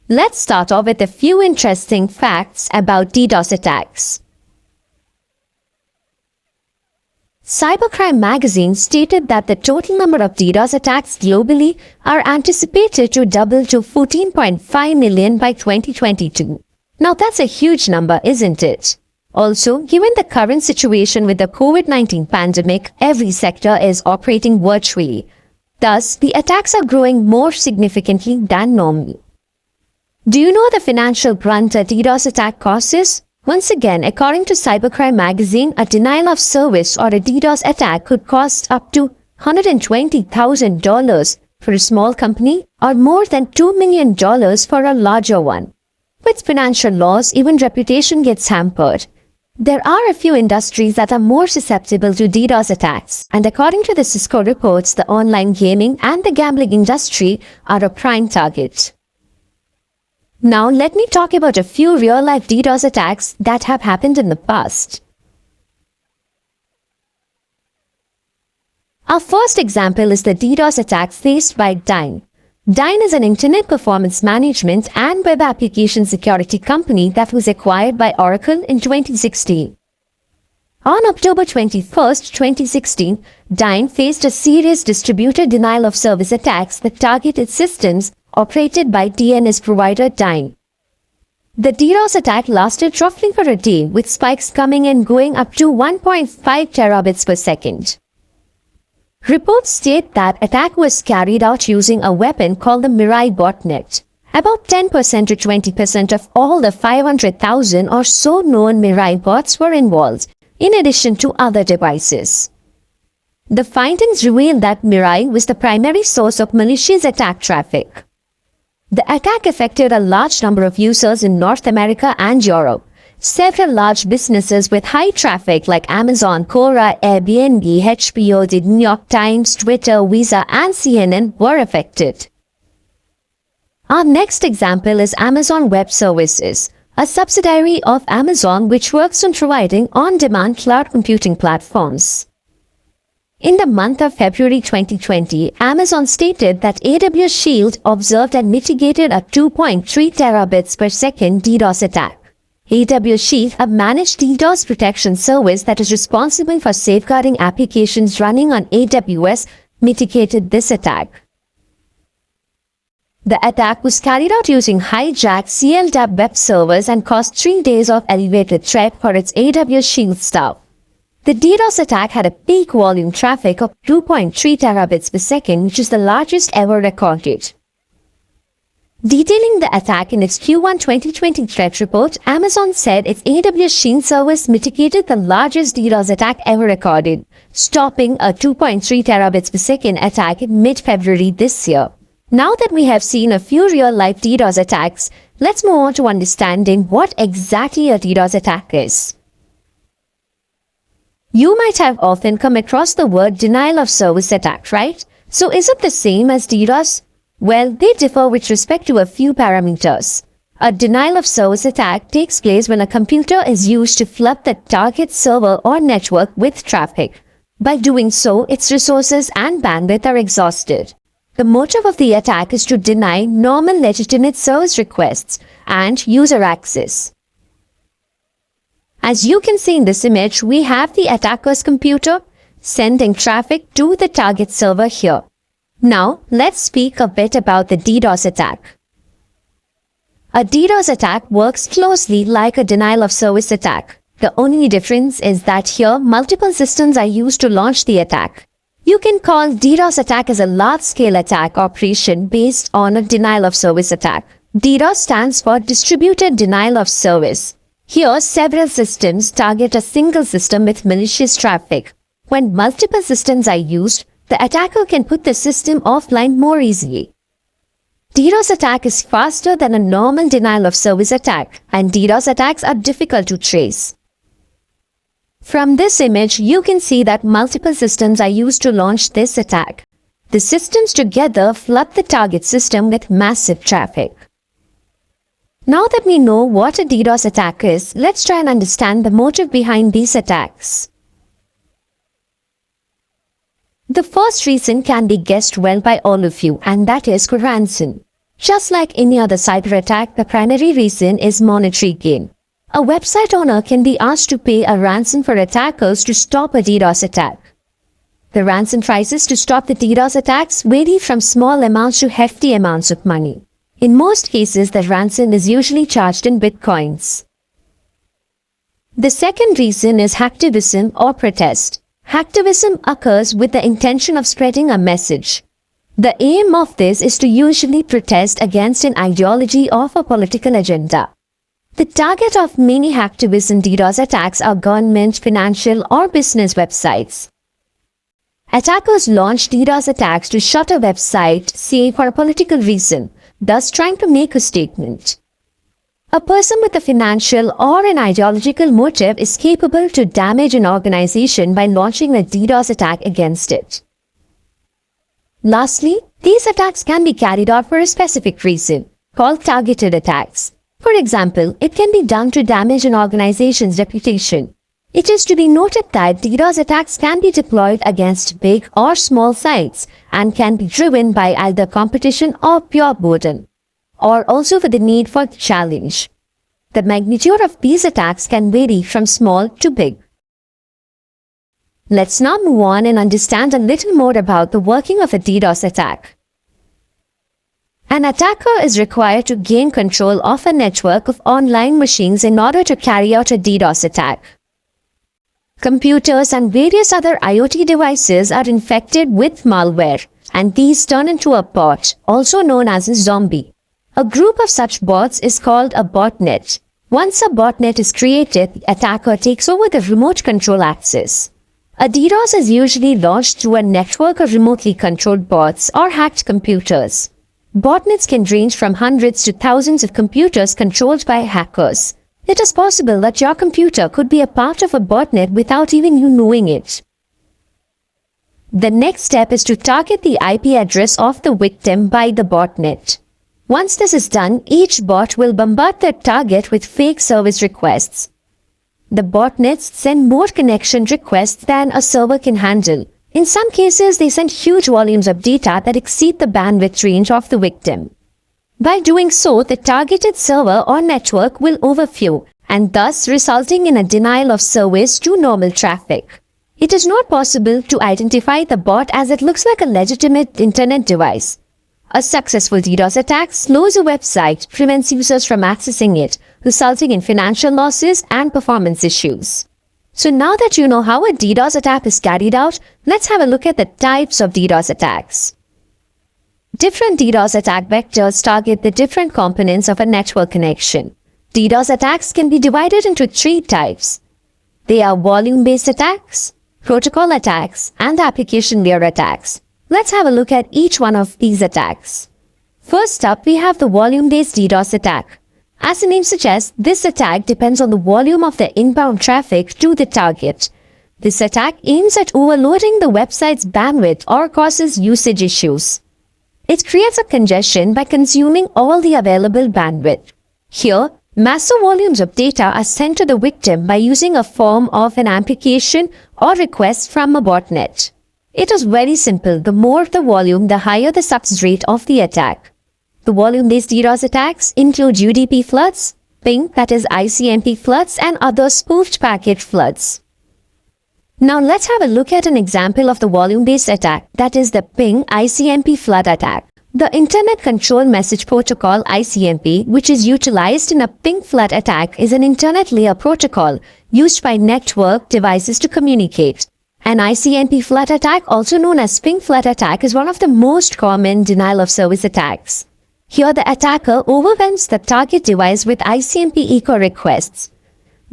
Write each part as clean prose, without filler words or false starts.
Let's start off with a few interesting facts about DDoS attacks. Cybercrime magazine stated that the total number of DDoS attacks globally are anticipated to double to 14.5 million by 2022. Now that's a huge number, isn't it? Also, given the current situation with the COVID-19 pandemic, every sector is operating virtually. Thus, the attacks are growing more significantly than normal. Do you know the financial brunt a DDoS attack causes? Once again, according to Cybercrime magazine, a denial of service or a DDoS attack could cost up to $120,000 for a small company or more than $2 million for a larger one. With financial loss, even reputation gets hampered. There are a few industries that are more susceptible to DDoS attacks, and according to the Cisco reports, the online gaming and the gambling industry are a prime target. Now let me talk about a few real-life DDoS attacks that have happened in the past. Our first example is the DDoS attacks faced by Dyn. Dyn is an internet performance management and web application security company that was acquired by Oracle in 2016. On October 21, 2016, Dyn faced a serious distributed denial of service attacks that targeted systems operated by DNS provider Dyn. The DDoS attack lasted roughly for a day, with spikes coming and going up to 1.5 terabits per second. Reports state that attack was carried out using a weapon called the Mirai botnet. About 10% to 20% of all the 500,000 or so known Mirai bots were involved, in addition to other devices. The findings revealed that Mirai was the primary source of malicious attack traffic. The attack affected a large number of users in North America and Europe. Several large businesses with high traffic like Amazon, Quora, Airbnb, HBO, The New York Times, Twitter, Visa, and CNN were affected. Our next example is Amazon Web Services, a subsidiary of Amazon which works on providing on-demand cloud computing platforms. In the month of February 2020, Amazon stated that AWS Shield observed and mitigated a 2.3 terabits per second DDoS attack. AWS Shield, a managed DDoS protection service that is responsible for safeguarding applications running on AWS, mitigated this attack. The attack was carried out using hijacked CLDAP web servers and caused 3 days of elevated threat for its AWS Shield staff. The DDoS attack had a peak volume traffic of 2.3 terabits per second, which is the largest ever recorded. Detailing the attack in its Q1 2020 threat report, Amazon said its AWS Shield service mitigated the largest DDoS attack ever recorded, stopping a 2.3 terabits per second attack in mid-February this year. Now that we have seen a few real-life DDoS attacks, let's move on to understanding what exactly a DDoS attack is. You might have often come across the word denial of service attack, right? So is it the same as DDoS? Well, they differ with respect to a few parameters. A denial of service attack takes place when a computer is used to flood the target server or network with traffic. By doing so, its resources and bandwidth are exhausted. The motive of the attack is to deny normal legitimate service requests and user access. As you can see in this image, we have the attacker's computer sending traffic to the target server here. Now, let's speak a bit about the DDoS attack. A DDoS attack works closely like a denial of service attack. The only difference is that here, multiple systems are used to launch the attack. You can call DDoS attack as a large-scale attack operation based on a denial of service attack. DDoS stands for Distributed Denial of Service. Here, several systems target a single system with malicious traffic. When multiple systems are used, the attacker can put the system offline more easily. DDoS attack is faster than a normal denial of service attack, and DDoS attacks are difficult to trace. From this image, you can see that multiple systems are used to launch this attack. The systems together flood the target system with massive traffic. Now that we know what a DDoS attack is, let's try and understand the motive behind these attacks. The first reason can be guessed well by all of you, and that is ransom. Just like any other cyber attack, the primary reason is monetary gain. A website owner can be asked to pay a ransom for attackers to stop a DDoS attack. The ransom prices to stop the DDoS attacks vary from small amounts to hefty amounts of money. In most cases, the ransom is usually charged in bitcoins. The second reason is hacktivism or protest. Hacktivism occurs with the intention of spreading a message. The aim of this is to usually protest against an ideology or a political agenda. The target of many hacktivism DDoS attacks are government, financial, or business websites. Attackers launch DDoS attacks to shut a website, say for a political reason, thus trying to make a statement. A person with a financial or an ideological motive is capable to damage an organization by launching a DDoS attack against it. Lastly, these attacks can be carried out for a specific reason, called targeted attacks. For example, it can be done to damage an organization's reputation. It is to be noted that DDoS attacks can be deployed against big or small sites and can be driven by either competition or pure boredom, or also for the need for challenge. The magnitude of these attacks can vary from small to big. Let's now move on and understand a little more about the working of a DDoS attack. An attacker is required to gain control of a network of online machines in order to carry out a DDoS attack. Computers and various other IoT devices are infected with malware, and these turn into a bot, also known as a zombie. A group of such bots is called a botnet. Once a botnet is created, the attacker takes over the remote control access. A DDoS is usually launched through a network of remotely controlled bots or hacked computers. Botnets can range from hundreds to thousands of computers controlled by hackers. It is possible that your computer could be a part of a botnet without even you knowing it. The next step is to target the IP address of the victim by the botnet. Once this is done, each bot will bombard the target with fake service requests. The botnets send more connection requests than a server can handle. In some cases, they send huge volumes of data that exceed the bandwidth range of the victim. By doing so, the targeted server or network will overflow, and thus resulting in a denial of service to normal traffic. It is not possible to identify the bot as it looks like a legitimate internet device. A successful DDoS attack slows a website, prevents users from accessing it, resulting in financial losses and performance issues. So now that you know how a DDoS attack is carried out, let's have a look at the types of DDoS attacks. Different DDoS attack vectors target the different components of a network connection. DDoS attacks can be divided into three types. They are volume-based attacks, protocol attacks, and application layer attacks. Let's have a look at each one of these attacks. First up, we have the volume-based DDoS attack. As the name suggests, this attack depends on the volume of the inbound traffic to the target. This attack aims at overloading the website's bandwidth or causes usage issues. It creates a congestion by consuming all the available bandwidth. Here, massive volumes of data are sent to the victim by using a form of an application or request from a botnet. It is very simple. The more the volume, the higher the success rate of the attack. The volume-based DDoS attacks include UDP floods, ping, that is ICMP floods, and other spoofed packet floods. Now let's have a look at an example of the volume-based attack, that is the ping ICMP flood attack. The Internet Control Message Protocol ICMP, which is utilized in a ping flood attack, is an internet layer protocol used by network devices to communicate. An ICMP flood attack, also known as ping flood attack, is one of the most common denial-of-service attacks. Here, the attacker overwhelms the target device with ICMP echo requests.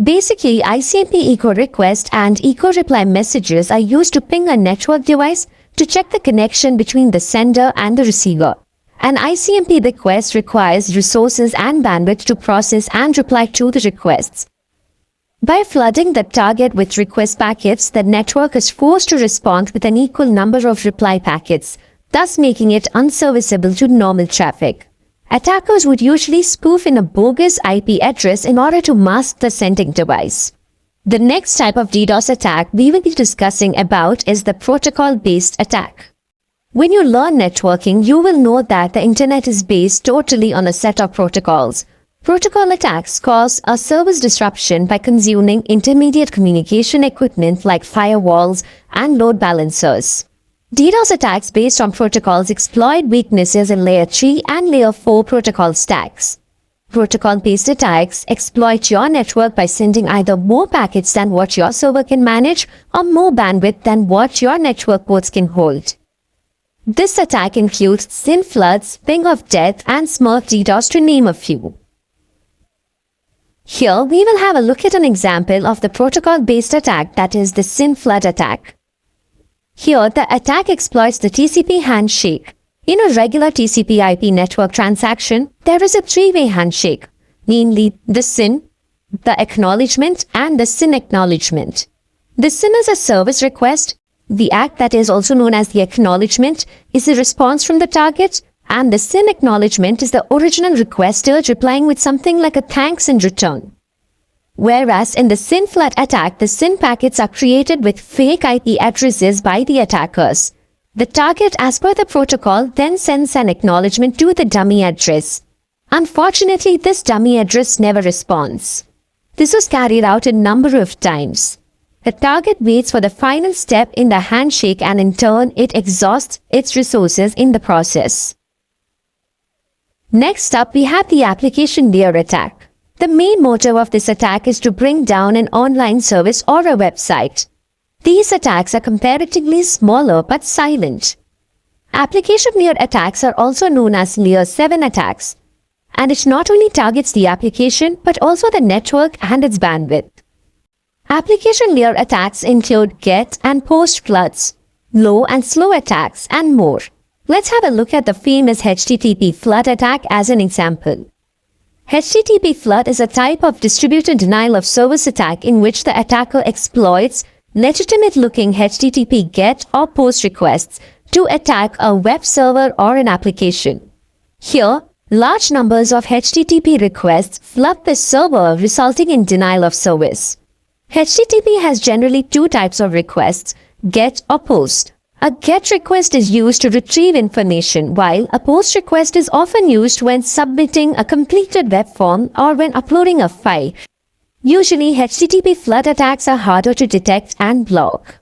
Basically, ICMP echo request and echo reply messages are used to ping a network device to check the connection between the sender and the receiver. An ICMP request requires resources and bandwidth to process and reply to the requests. By flooding the target with request packets, the network is forced to respond with an equal number of reply packets, thus making it unserviceable to normal traffic. Attackers would usually spoof in a bogus IP address in order to mask the sending device. The next type of DDoS attack we will be discussing about is the protocol-based attack. When you learn networking, you will know that the internet is based totally on a set of protocols. Protocol attacks cause a service disruption by consuming intermediate communication equipment like firewalls and load balancers. DDoS attacks based on protocols exploit weaknesses in Layer 3 and Layer 4 protocol stacks. Protocol-based attacks exploit your network by sending either more packets than what your server can manage or more bandwidth than what your network ports can hold. This attack includes SYN floods, ping of death, and Smurf DDoS to name a few. Here, we will have a look at an example of the protocol-based attack, that is the SYN flood attack. Here, the attack exploits the TCP handshake. In a regular TCP/IP network transaction, there is a three-way handshake, namely the SYN, the acknowledgement, and the SYN acknowledgement. The SYN is a service request. The ACK, that is also known as the acknowledgement, is a response from the target, and the SYN acknowledgement is the original requester replying with something like a thanks in return. Whereas in the SYN flood attack, the SYN packets are created with fake IP addresses by the attackers. The target, as per the protocol, then sends an acknowledgement to the dummy address. Unfortunately, this dummy address never responds. This was carried out a number of times. The target waits for the final step in the handshake, and in turn, it exhausts its resources in the process. Next up, we have the application layer attack. The main motive of this attack is to bring down an online service or a website. These attacks are comparatively smaller but silent. Application layer attacks are also known as Layer 7 attacks, and it not only targets the application but also the network and its bandwidth. Application layer attacks include GET and POST floods, low and slow attacks, and more. Let's have a look at the famous HTTP flood attack as an example. HTTP flood is a type of distributed denial of service attack in which the attacker exploits legitimate-looking HTTP GET or POST requests to attack a web server or an application. Here, large numbers of HTTP requests flood the server, resulting in denial of service. HTTP has generally two types of requests, GET or POST. A GET request is used to retrieve information, while a POST request is often used when submitting a completed web form or when uploading a file. Usually, HTTP flood attacks are harder to detect and block.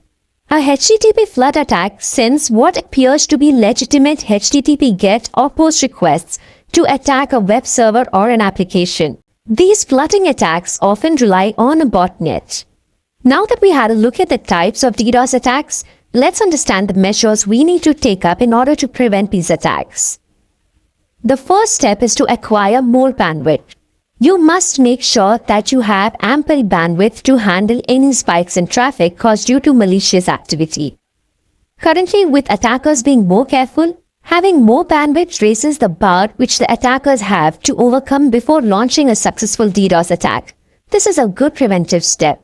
A HTTP flood attack sends what appears to be legitimate HTTP GET or POST requests to attack a web server or an application. These flooding attacks often rely on a botnet. Now that we had a look at the types of DDoS attacks, let's understand the measures we need to take up in order to prevent these attacks. The first step is to acquire more bandwidth. You must make sure that you have ample bandwidth to handle any spikes in traffic caused due to malicious activity. Currently, with attackers being more careful, having more bandwidth raises the bar which the attackers have to overcome before launching a successful DDoS attack. This is a good preventive step.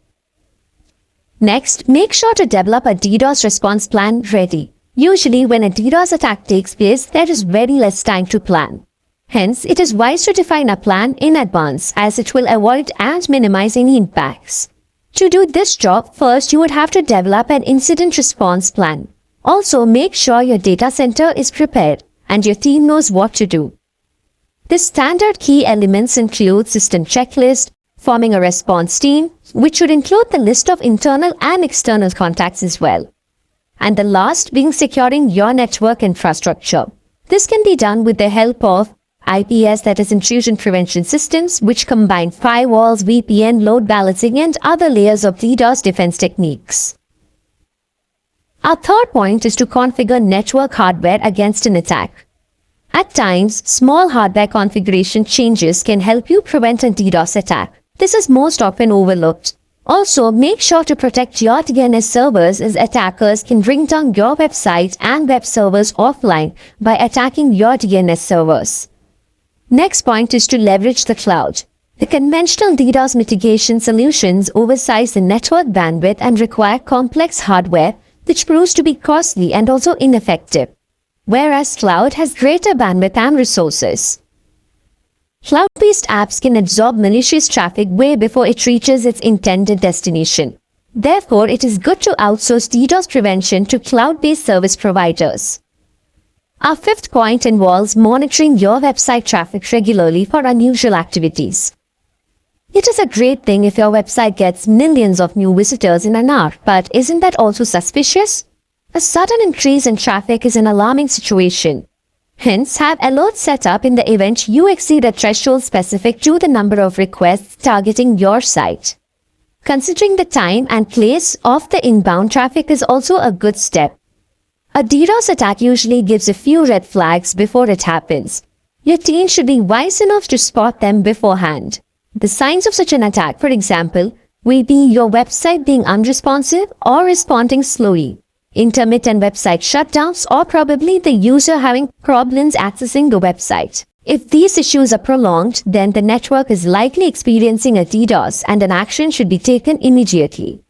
Next, make sure to develop a DDoS response plan ready. Usually, when a DDoS attack takes place, there is very less time to plan. Hence, it is wise to define a plan in advance, as it will avoid and minimize any impacts. To do this job, first you would have to develop an incident response plan. Also, make sure your data center is prepared and your team knows what to do. The standard key elements include system checklist, forming a response team, which should include the list of internal and external contacts as well. And the last being securing your network infrastructure. This can be done with the help of IPS, that is intrusion prevention systems, which combine firewalls, VPN, load balancing, and other layers of DDoS defense techniques. Our third point is to configure network hardware against an attack. At times, small hardware configuration changes can help you prevent a DDoS attack. This is most often overlooked. Also, make sure to protect your DNS servers, as attackers can bring down your website and web servers offline by attacking your DNS servers. Next point is to leverage the cloud. The conventional DDoS mitigation solutions oversize the network bandwidth and require complex hardware, which proves to be costly and also ineffective, whereas cloud has greater bandwidth and resources. Cloud-based apps can absorb malicious traffic way before it reaches its intended destination. Therefore, it is good to outsource DDoS prevention to cloud-based service providers. Our fifth point involves monitoring your website traffic regularly for unusual activities. It is a great thing if your website gets millions of new visitors in an hour, but isn't that also suspicious? A sudden increase in traffic is an alarming situation. Hence, have alerts set up in the event you exceed a threshold specific to the number of requests targeting your site. Considering the time and place of the inbound traffic is also a good step. A DDoS attack usually gives a few red flags before it happens. Your team should be wise enough to spot them beforehand. The signs of such an attack, for example, will be your website being unresponsive or responding slowly, intermittent website shutdowns, or probably the user having problems accessing the website. If these issues are prolonged, then the network is likely experiencing a DDoS and an action should be taken immediately.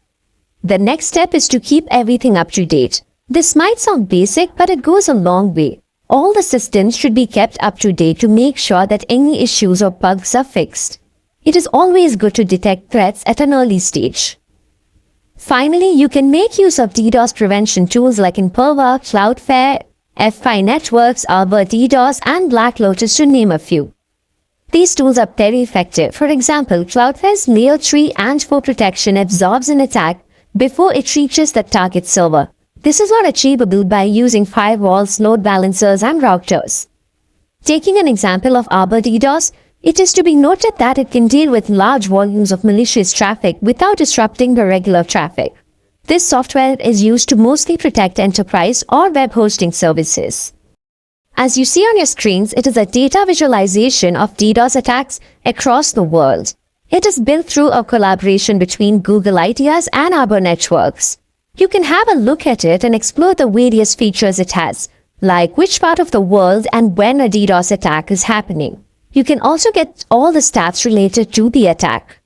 The next step is to keep everything up to date. This might sound basic, but it goes a long way. All the systems should be kept up to date to make sure that any issues or bugs are fixed. It is always good to detect threats at an early stage. Finally, you can make use of DDoS prevention tools like Imperva, Cloudflare, F5 Networks, Arbor DDoS, and Black Lotus to name a few. These tools are very effective. For example, Cloudflare's Layer 3 and 4 protection absorbs an attack before it reaches the target server. This is not achievable by using firewalls, load balancers, and routers. Taking an example of Arbor DDoS, it is to be noted that it can deal with large volumes of malicious traffic without disrupting the regular traffic. This software is used to mostly protect enterprise or web hosting services. As you see on your screens, it is a data visualization of DDoS attacks across the world. It is built through a collaboration between Google Ideas and Arbor Networks. You can have a look at it and explore the various features it has, like which part of the world and when a DDoS attack is happening. You can also get all the stats related to the attack.